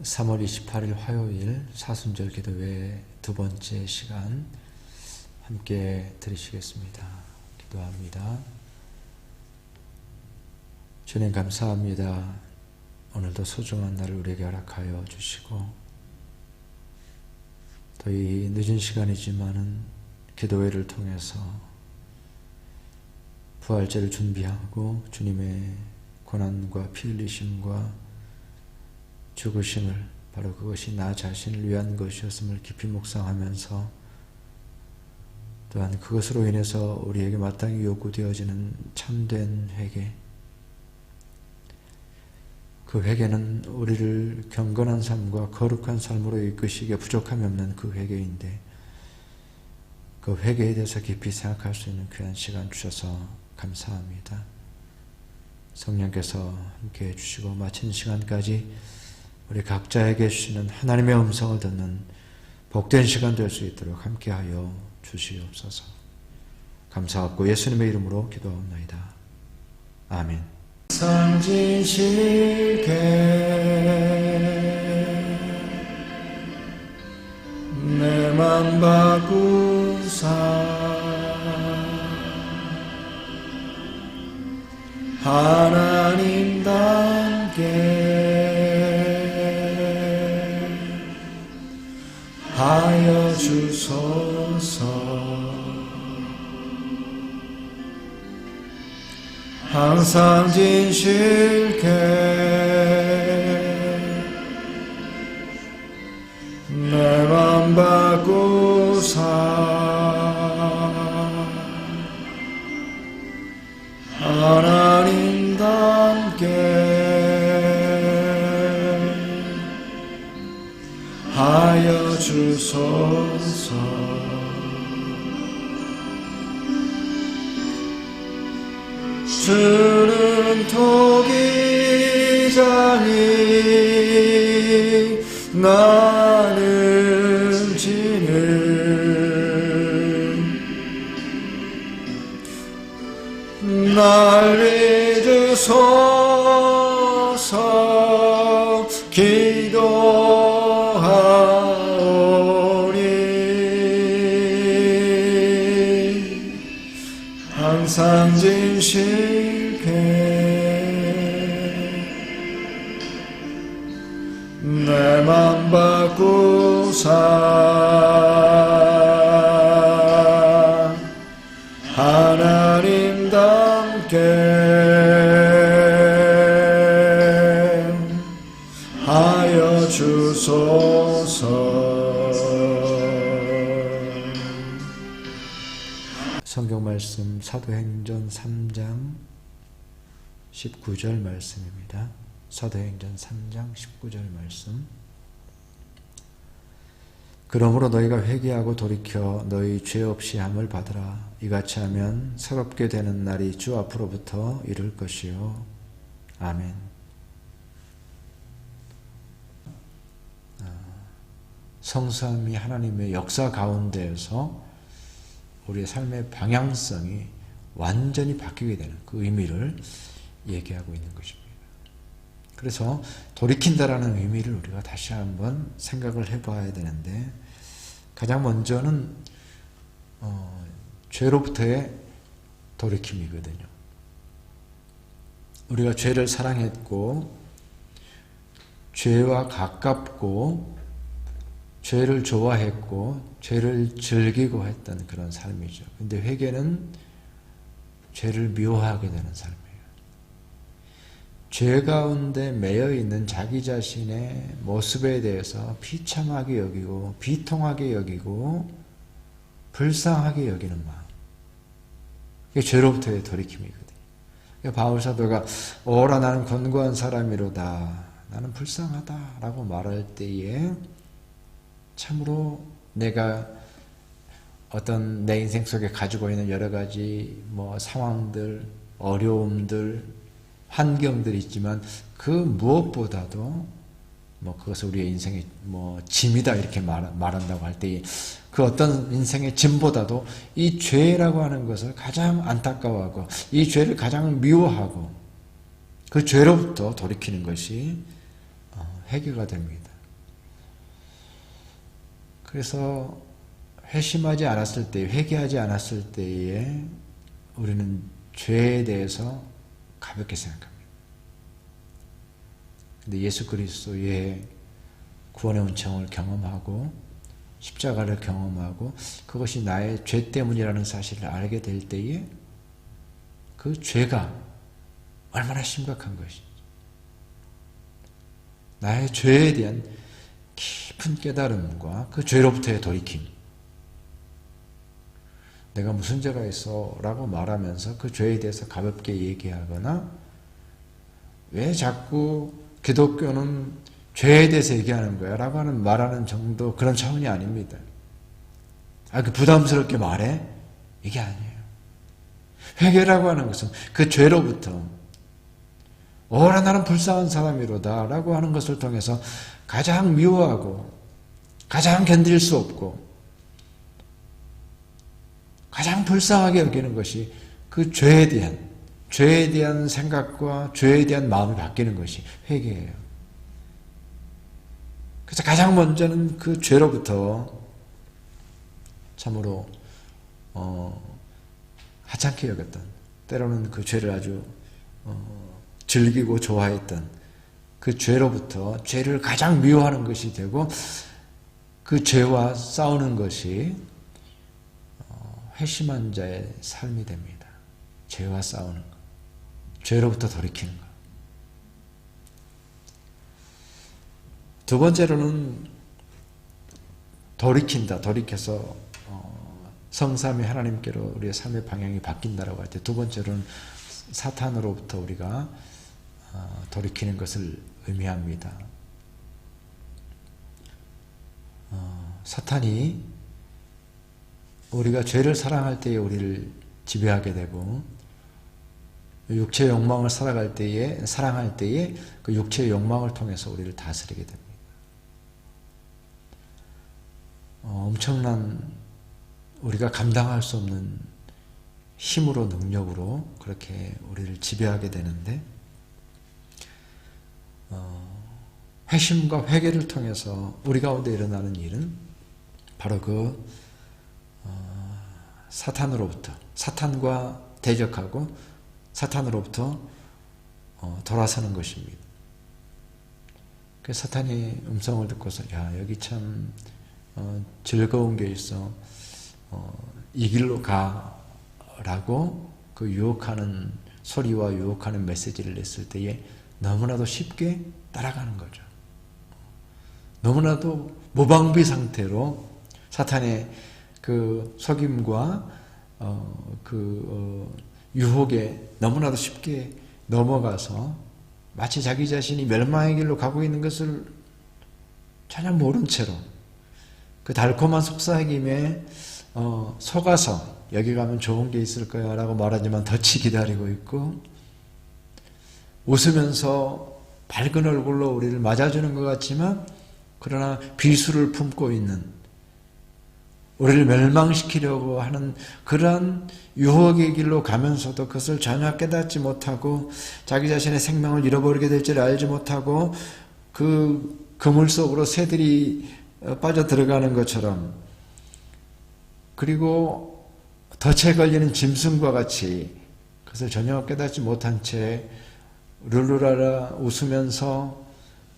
3월 28일 화요일 사순절 기도회 두 번째 시간 함께 들으시겠습니다. 기도합니다. 주님 감사합니다. 오늘도 소중한 날을 우리에게 허락하여 주시고 또 이 늦은 시간이지만은 기도회를 통해서 부활제를 준비하고 주님의 고난과 피 흘리심과 죽으심을 바로 그것이 나 자신을 위한 것이었음을 깊이 묵상하면서 또한 그것으로 인해서 우리에게 마땅히 요구되어지는 참된 회개, 그 회개는 우리를 경건한 삶과 거룩한 삶으로 이끄시기에 부족함이 없는 그 회개인데 그 회개에 대해서 깊이 생각할 수 있는 귀한 시간 주셔서 감사합니다. 성령께서 함께해 주시고 마치는 시간까지 우리 각자에게 주시는 하나님의 음성을 듣는 복된 시간 될 수 있도록 함께하여 주시옵소서. 감사하고 예수님의 이름으로 기도하옵나이다. 아멘. 상진실게 내 맘 바꾸사 하나님답게 하여 주소서. 항상 진실게 내 맘 바꾸사 하나님답게 하여 주소서. 주는 토기장이 나는 지는 날 믿으소서. 기도하오니 항상 진실게 내 맘 바꾸사 하나님답게 하여 주소서. 성경 말씀 사도행전 3장 19절 말씀입니다. 사도행전 3장 19절 말씀. 그러므로 너희가 회개하고 돌이켜 너희 죄 없이 함을 받으라. 이같이 하면 새롭게 되는 날이 주 앞으로부터 이를 것이요. 아멘. 성삼위 하나님의 역사 가운데에서 우리의 삶의 방향성이 완전히 바뀌게 되는 그 의미를 얘기하고 있는 것입니다. 그래서 돌이킨다라는 의미를 우리가 다시 한번 생각을 해봐야 되는데 가장 먼저는 죄로부터의 돌이킴이거든요. 우리가 죄를 사랑했고 죄와 가깝고 죄를 좋아했고 죄를 즐기고 했던 그런 삶이죠. 근데 회개는 죄를 미워하게 되는 삶이에요. 죄 가운데 매여 있는 자기 자신의 모습에 대해서 비참하게 여기고 비통하게 여기고 불쌍하게 여기는 마음. 이게 죄로부터의 돌이킴이거든요. 바울 사도가 오라 나는 권고한 사람이로다. 나는 불쌍하다 라고 말할 때에 참으로 내가 어떤 내 인생 속에 가지고 있는 여러 가지 상황들, 어려움들, 환경들이 있지만 그 무엇보다도 그것을 우리의 인생의 짐이다 이렇게 말한다고 할 때 그 어떤 인생의 짐보다도 이 죄라고 하는 것을 가장 안타까워하고 이 죄를 가장 미워하고 그 죄로부터 돌이키는 것이 회개가 됩니다. 그래서 회심하지 않았을 때, 회개하지 않았을 때에 우리는 죄에 대해서 가볍게 생각합니다. 근데 예수 그리스도의 구원의 은총을 경험하고 십자가를 경험하고 그것이 나의 죄 때문이라는 사실을 알게 될 때에 그 죄가 얼마나 심각한 것인지, 나의 죄에 대한 깊은 깨달음과 그 죄로부터의 돌이킴, 내가 무슨 죄가 있어 라고 말하면서 그 죄에 대해서 가볍게 얘기하거나, 왜 자꾸 기독교는 죄에 대해서 얘기하는 거야 라고 하는 말하는 정도, 그런 차원이 아닙니다. 그 부담스럽게 말해? 이게 아니에요. 회개라고 하는 것은 그 죄로부터 오라 나는 불쌍한 사람이로다 라고 하는 것을 통해서 가장 미워하고 가장 견딜 수 없고 가장 불쌍하게 여기는 것이 그 죄에 대한 생각과 죄에 대한 마음이 바뀌는 것이 회개예요. 그래서 가장 먼저는 그 죄로부터 참으로 하찮게 여겼던, 때로는 그 죄를 아주 즐기고 좋아했던 그 죄로부터 죄를 가장 미워하는 것이 되고, 그 죄와 싸우는 것이 회심한 자의 삶이 됩니다. 죄와 싸우는 것, 죄로부터 돌이키는 것. 두 번째로는 돌이킨다, 돌이켜서 성삼위 하나님께로 우리의 삶의 방향이 바뀐다라고 할 때, 두 번째로는 사탄으로부터 우리가 돌이키는 것을 의미합니다. 사탄이 우리가 죄를 사랑할 때에 우리를 지배하게 되고, 육체의 욕망을 사랑할 때에 그 육체의 욕망을 통해서 우리를 다스리게 됩니다. 엄청난, 우리가 감당할 수 없는 힘으로, 능력으로 그렇게 우리를 지배하게 되는데, 회심과 회개를 통해서 우리 가운데 일어나는 일은 바로 그 사탄으로부터, 사탄과 대적하고 사탄으로부터 돌아서는 것입니다. 그래서 사탄이 음성을 듣고서, 야, 여기 참 즐거운 게 있어, 이 길로 가라고 그 유혹하는 소리와 유혹하는 메시지를 냈을 때에 너무나도 쉽게 따라가는 거죠. 너무나도 무방비 상태로 사탄의 그 속임과 유혹에 너무나도 쉽게 넘어가서 마치 자기 자신이 멸망의 길로 가고 있는 것을 전혀 모른 채로 그 달콤한 속삭임에 속아서 여기 가면 좋은 게 있을 거야 라고 말하지만 덫이 기다리고 있고, 웃으면서 밝은 얼굴로 우리를 맞아주는 것 같지만 그러나 비수를 품고 있는, 우리를 멸망시키려고 하는 그러한 유혹의 길로 가면서도 그것을 전혀 깨닫지 못하고 자기 자신의 생명을 잃어버리게 될 줄 알지 못하고 그 그물 속으로 새들이 빠져 들어가는 것처럼, 그리고 덫에 걸리는 짐승과 같이 그것을 전혀 깨닫지 못한 채 룰루라라 웃으면서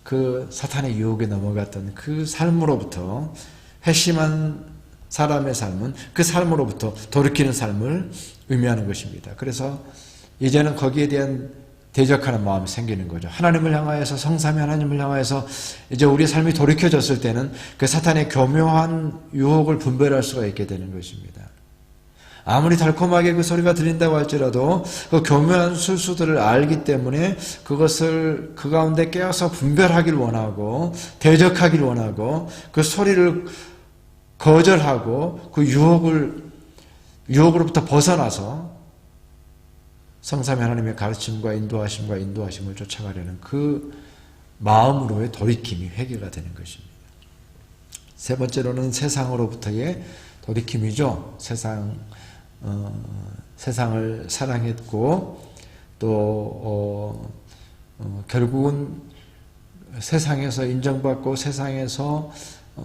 그 사탄의 유혹에 넘어갔던 그 삶으로부터, 회심한 사람의 삶은 그 삶으로부터 돌이키는 삶을 의미하는 것입니다. 그래서 이제는 거기에 대한 대적하는 마음이 생기는 거죠. 하나님을 향하여서, 성삼위 하나님을 향하여서 이제 우리의 삶이 돌이켜졌을 때는 그 사탄의 교묘한 유혹을 분별할 수가 있게 되는 것입니다. 아무리 달콤하게 그 소리가 들린다고 할지라도 그 교묘한 술수들을 알기 때문에 그것을 그 가운데 깨어서 분별하길 원하고 대적하길 원하고 그 소리를 거절하고 그 유혹으로부터 벗어나서 성삼위 하나님의 가르침과 인도하심을 쫓아가려는 그 마음으로의 돌이킴이 회개가 되는 것입니다. 세 번째로는 세상으로부터의 돌이킴이죠. 세상을 사랑했고 또 결국은 세상에서 인정받고 세상에서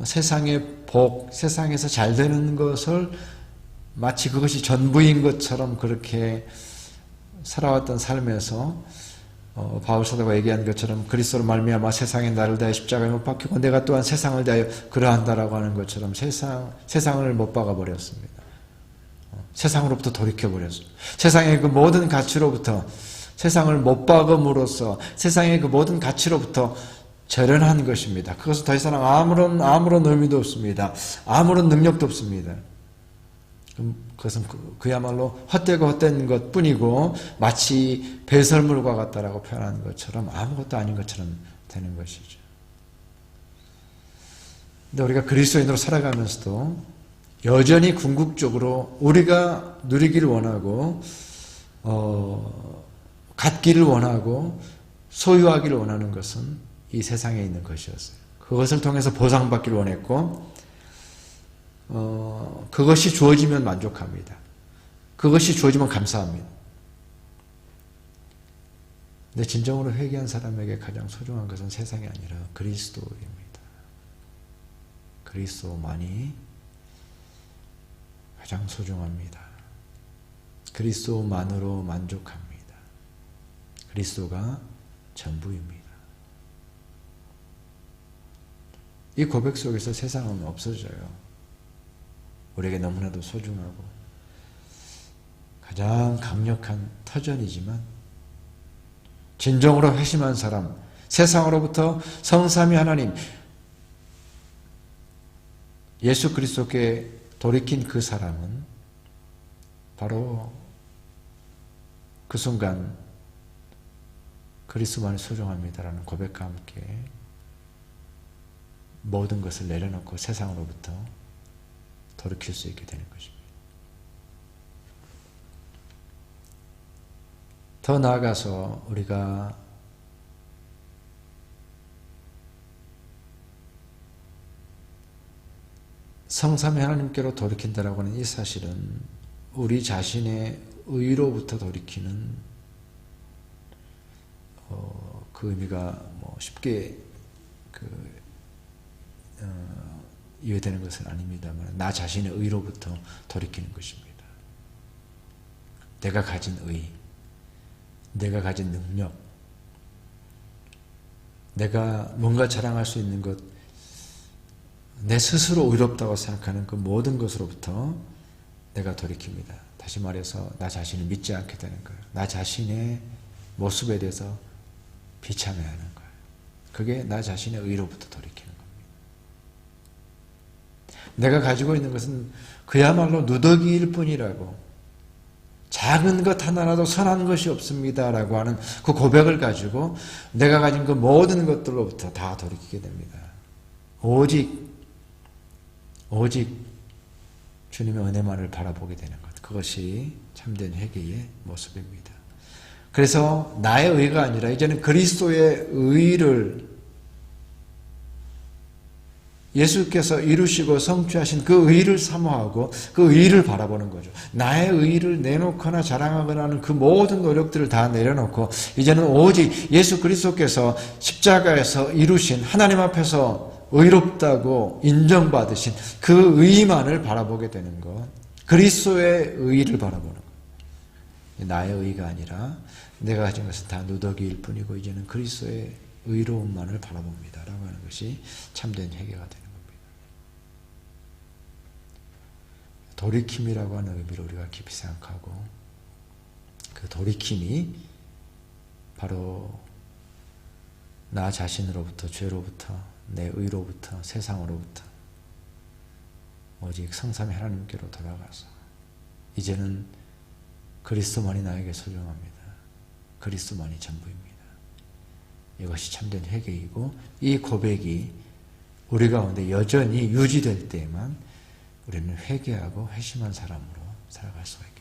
세상의 복, 세상에서 잘 되는 것을 마치 그것이 전부인 것처럼 그렇게 살아왔던 삶에서 바울 사도가 얘기한 것처럼 그리스도로 말미암아 세상에 나를 대하여 십자가에 못 박히고 내가 또한 세상을 대하여 그러한다라고 하는 것처럼 세상을 못 박아 버렸습니다. 세상으로부터 돌이켜 버렸습니다. 세상의 그 모든 가치로부터 세상을 못 박음으로써 세상의 그 모든 가치로부터 절연한 것입니다. 그것은 더 이상 아무런 의미도 없습니다. 아무런 능력도 없습니다. 그것은 그야말로 헛되고 헛된 것 뿐이고 마치 배설물과 같다라고 표현하는 것처럼 아무것도 아닌 것처럼 되는 것이죠. 근데 우리가 그리스도인으로 살아가면서도 여전히 궁극적으로 우리가 누리기를 원하고 갖기를 원하고 소유하기를 원하는 것은 이 세상에 있는 것이었어요. 그것을 통해서 보상받기를 원했고 그것이 주어지면 만족합니다. 그것이 주어지면 감사합니다. 근데 진정으로 회개한 사람에게 가장 소중한 것은 세상이 아니라 그리스도입니다. 그리스도만이 가장 소중합니다. 그리스도만으로 만족합니다. 그리스도가 전부입니다. 이 고백 속에서 세상은 없어져요. 우리에게 너무나도 소중하고 가장 강력한 터전이지만 진정으로 회심한 사람, 세상으로부터 성삼위 하나님 예수 그리스도께 돌이킨 그 사람은 바로 그 순간 그리스도만이 소중합니다라는 고백과 함께 모든 것을 내려놓고 세상으로부터 돌이킬 수 있게 되는 것입니다. 더 나아가서 우리가 성삼위 하나님께로 돌이킨다라고 하는 이 사실은 우리 자신의 의로부터 돌이키는 그 의미가 쉽게 이해되는 것은 아닙니다만 나 자신의 의로부터 돌이키는 것입니다. 내가 가진 의, 내가 가진 능력, 내가 뭔가 자랑할 수 있는 것, 내 스스로 의롭다고 생각하는 그 모든 것으로부터 내가 돌이킵니다. 다시 말해서 나 자신을 믿지 않게 되는 거예요. 나 자신의 모습에 대해서 비참해하는 거예요. 그게 나 자신의 의로부터 돌이키는 겁니다. 내가 가지고 있는 것은 그야말로 누더기일 뿐이라고, 작은 것 하나라도 선한 것이 없습니다라고 하는 그 고백을 가지고 내가 가진 그 모든 것들로부터 다 돌이키게 됩니다. 오직 주님의 은혜만을 바라보게 되는 것, 그것이 참된 회개의 모습입니다. 그래서 나의 의가 아니라 이제는 그리스도의 의를, 예수께서 이루시고 성취하신 그 의를 사모하고 그 의를 바라보는 거죠. 나의 의를 내놓거나 자랑하거나 하는 그 모든 노력들을 다 내려놓고 이제는 오직 예수 그리스도께서 십자가에서 이루신, 하나님 앞에서 의롭다고 인정받으신 그 의만을 바라보게 되는 것, 그리스도의 의를 바라보는 것. 나의 의가 아니라 내가 가진 것은 다 누더기일 뿐이고 이제는 그리스도의 의로움만을 바라봅니다 라고 하는 것이 참된 회개가 되는 겁니다. 돌이킴이라고 하는 의미를 우리가 깊이 생각하고, 그 돌이킴이 바로 나 자신으로부터, 죄로부터, 내 의로부터, 세상으로부터 오직 성삼위 하나님께로 돌아가서 이제는 그리스도만이 나에게 소중합니다. 그리스도만이 전부입니다. 이것이 참된 회개이고, 이 고백이 우리 가운데 여전히 유지될 때에만 우리는 회개하고 회심한 사람으로 살아갈 수가 있습니다.